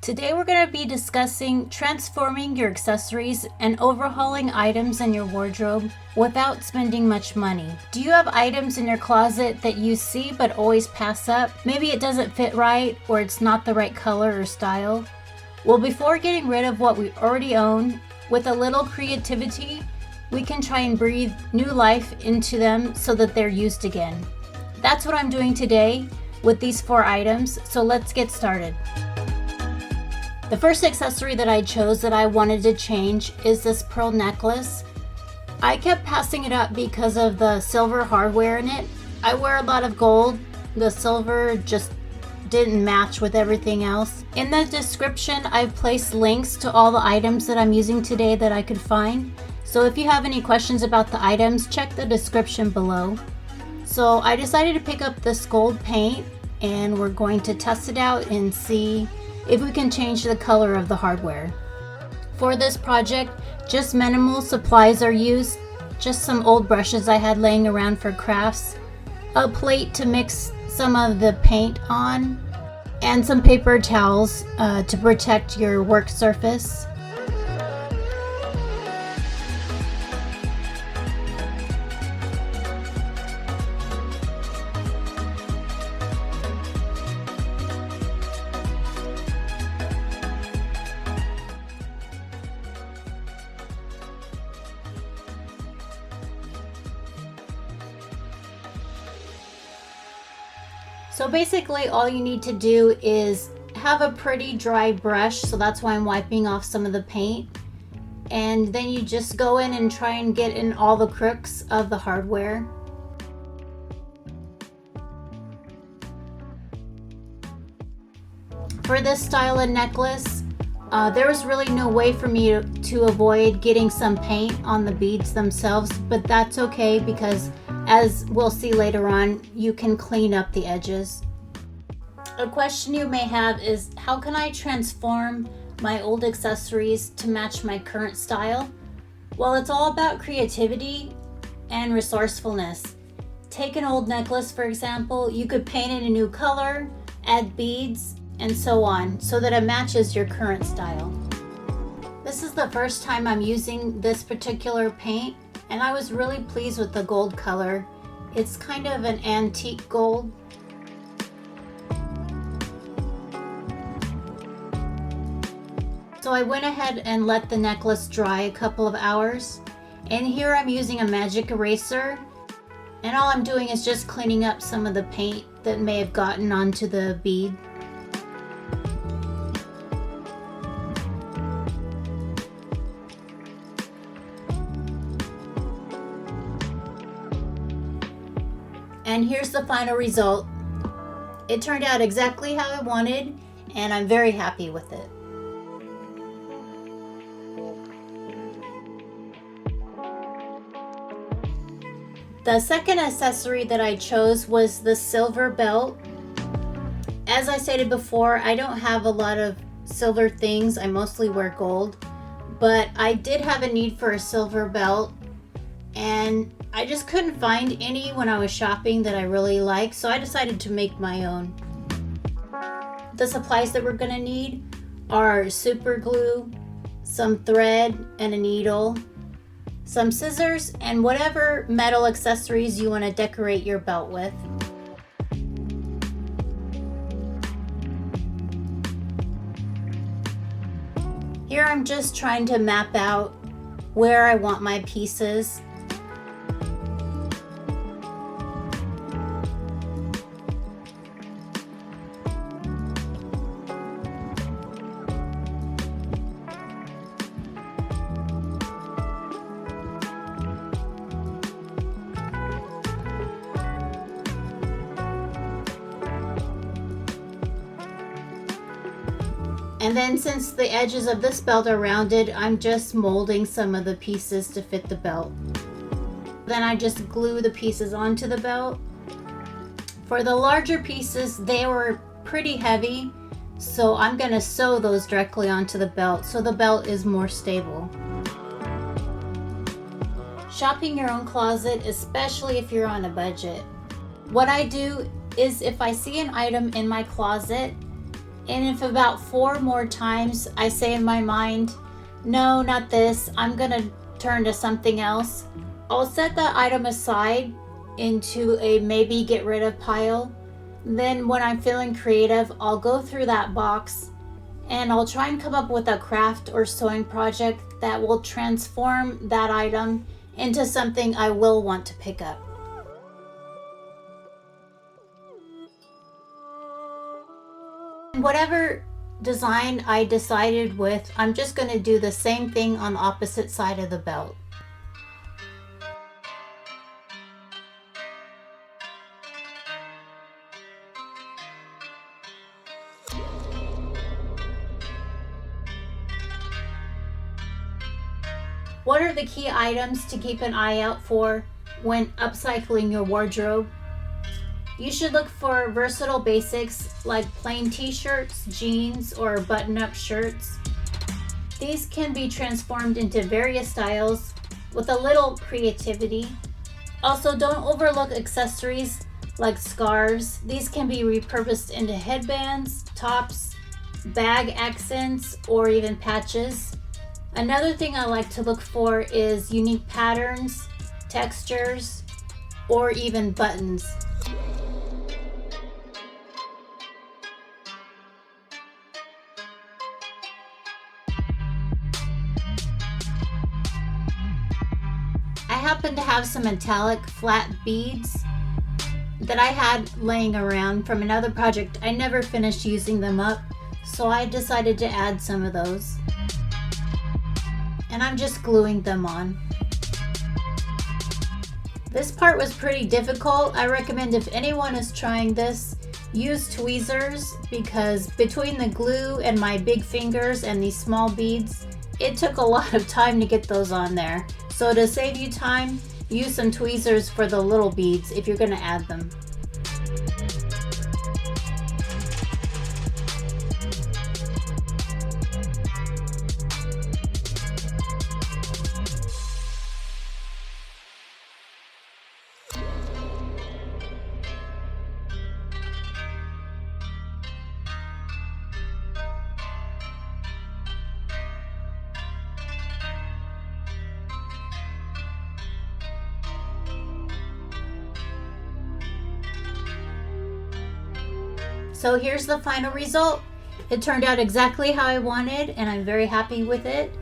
Today we're going to be discussing transforming your accessories and overhauling items in your wardrobe without spending much money. Do you have items in your closet that you see but always pass up? Maybe it doesn't fit right or it's not the right color or style. Well, before getting rid of what we already own, with a little creativity, we can try and breathe new life into them so that they're used again. That's what I'm doing today with these 4 items, so let's get started. The first accessory that I chose that I wanted to change is this pearl necklace. I kept passing it up because of the silver hardware in it. I wear a lot of gold. The silver just didn't match with everything else. In the description, I've placed links to all the items that I'm using today that I could find. So if you have any questions about the items, check the description below. So I decided to pick up this gold paint and we're going to test it out and see if we can change the color of the hardware. For this project, just minimal supplies are used, just some old brushes I had laying around for crafts, a plate to mix some of the paint on, and some paper towels to protect your work surface. So basically all you need to do is have a pretty dry brush, so that's why I'm wiping off some of the paint, and then you just go in and try and get in all the crooks of the hardware. For this style of necklace, there was really no way for me to avoid getting some paint on the beads themselves, but that's okay because as we'll see later on, you can clean up the edges. A question you may have is, how can I transform my old accessories to match my current style? Well, it's all about creativity and resourcefulness. Take an old necklace, for example. You could paint it a new color, add beads, and so on, so that it matches your current style. This is the first time I'm using this particular paint, and I was really pleased with the gold color. It's kind of an antique gold. So I went ahead and let the necklace dry a couple of hours. And here I'm using a magic eraser. And all I'm doing is just cleaning up some of the paint that may have gotten onto the bead. And here's the final result. It turned out exactly how I wanted, and I'm very happy with it. The second accessory that I chose was the silver belt. As I stated before, I don't have a lot of silver things. I mostly wear gold, but I did have a need for a silver belt, and I just couldn't find any when I was shopping that I really liked, so I decided to make my own. The supplies that we're going to need are super glue, some thread and a needle, some scissors, and whatever metal accessories you want to decorate your belt with. Here I'm just trying to map out where I want my pieces. And then since the edges of this belt are rounded, I'm just molding some of the pieces to fit the belt. Then I just glue the pieces onto the belt. For the larger pieces, they were pretty heavy, so I'm going to sew those directly onto the belt so the belt is more stable. Shopping your own closet, especially if you're on a budget. What I do is if I see an item in my closet And if about 4 more times I say in my mind, no, not this, I'm gonna turn to something else, I'll set that item aside into a maybe get rid of pile. Then when I'm feeling creative, I'll go through that box and I'll try and come up with a craft or sewing project that will transform that item into something I will want to pick up. Whatever design I decided with, I'm just going to do the same thing on the opposite side of the belt. What are the key items to keep an eye out for when upcycling your wardrobe? You should look for versatile basics like plain t-shirts, jeans, or button-up shirts. These can be transformed into various styles with a little creativity. Also, don't overlook accessories like scarves. These can be repurposed into headbands, tops, bag accents, or even patches. Another thing I like to look for is unique patterns, textures, or even buttons. I happen to have some metallic flat beads that I had laying around from another project. I never finished using them up, so I decided to add some of those. And I'm just gluing them on. This part was pretty difficult. I recommend if anyone is trying this, use tweezers, because between the glue and my big fingers and these small beads, it took a lot of time to get those on there. So to save you time, use some tweezers for the little beads if you're going to add them. So here's the final result. It turned out exactly how I wanted, and I'm very happy with it.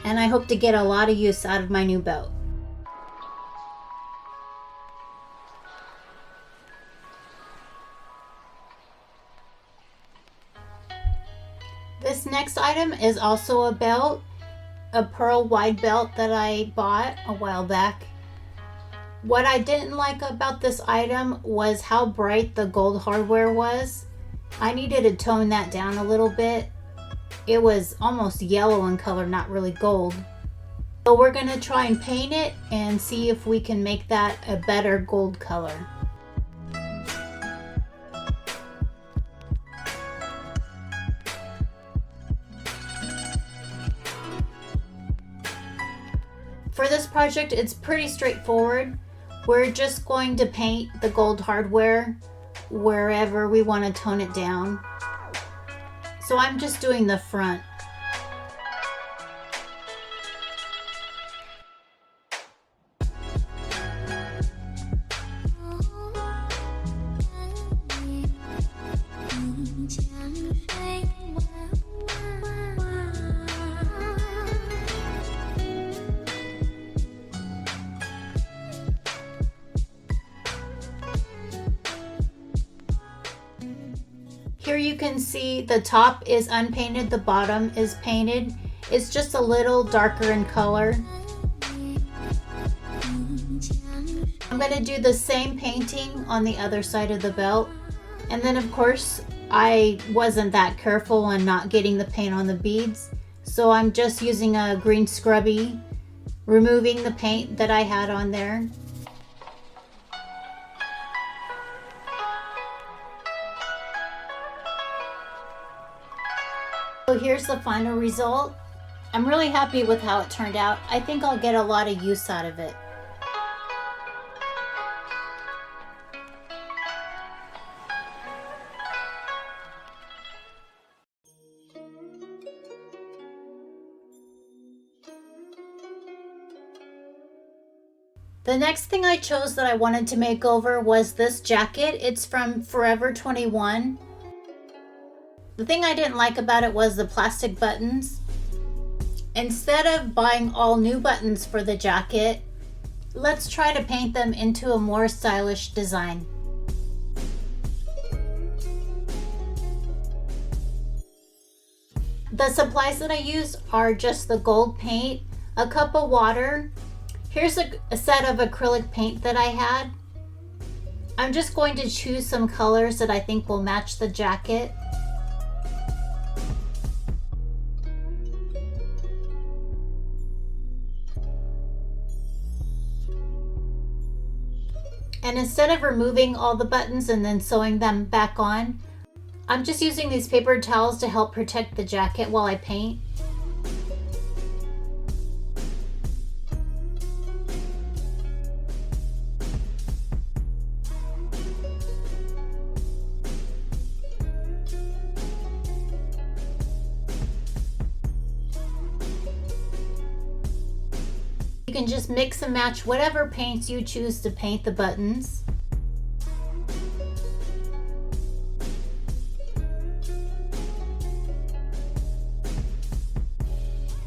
And I hope to get a lot of use out of my new belt. This next item is also a belt, a pearl wide belt that I bought a while back. What I didn't like about this item was how bright the gold hardware was. I needed to tone that down a little bit. It was almost yellow in color, not really gold. So we're going to try and paint it and see if we can make that a better gold color. For this project, it's pretty straightforward. We're just going to paint the gold hardware wherever we want to tone it down. So I'm just doing the front. Here you can see the top is unpainted, the bottom is painted. It's just a little darker in color. I'm going to do the same painting on the other side of the belt. And then of course, I wasn't that careful on not getting the paint on the beads. So I'm just using a green scrubby, removing the paint that I had on there. So here's the final result. I'm really happy with how it turned out. I think I'll get a lot of use out of it. The next thing I chose that I wanted to make over was this jacket. It's from Forever 21. The thing I didn't like about it was the plastic buttons. Instead of buying all new buttons for the jacket, let's try to paint them into a more stylish design. The supplies that I used are just the gold paint, a cup of water. Here's a set of acrylic paint that I had. I'm just going to choose some colors that I think will match the jacket. And instead of removing all the buttons and then sewing them back on, I'm just using these paper towels to help protect the jacket while I paint. You can just mix and match whatever paints you choose to paint the buttons.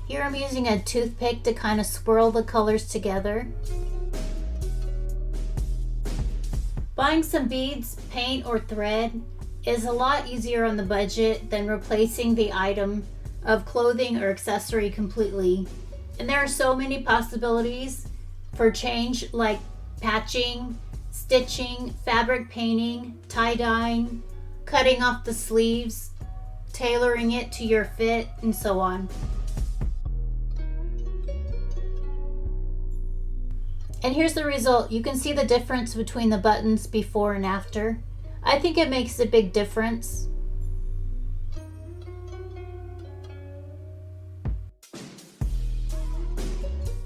Here I'm using a toothpick to kind of swirl the colors together. Buying some beads, paint, or thread is a lot easier on the budget than replacing the item of clothing or accessory completely. And there are so many possibilities for change, like patching, stitching, fabric painting, tie-dyeing, cutting off the sleeves, tailoring it to your fit, and so on. And here's the result. You can see the difference between the buttons before and after. I think it makes a big difference.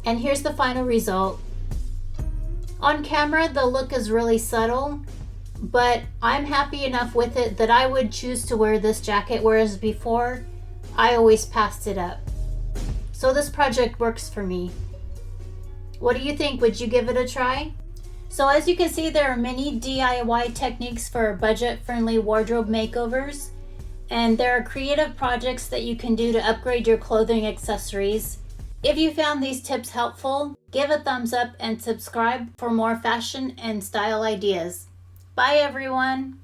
And here's the final result. On camera, the look is really subtle, but I'm happy enough with it that I would choose to wear this jacket, whereas before, I always passed it up. So this project works for me. What do you think? Would you give it a try? So as you can see, there are many DIY techniques for budget-friendly wardrobe makeovers, and there are creative projects that you can do to upgrade your clothing accessories. If you found these tips helpful, give a thumbs up and subscribe for more fashion and style ideas. Bye everyone!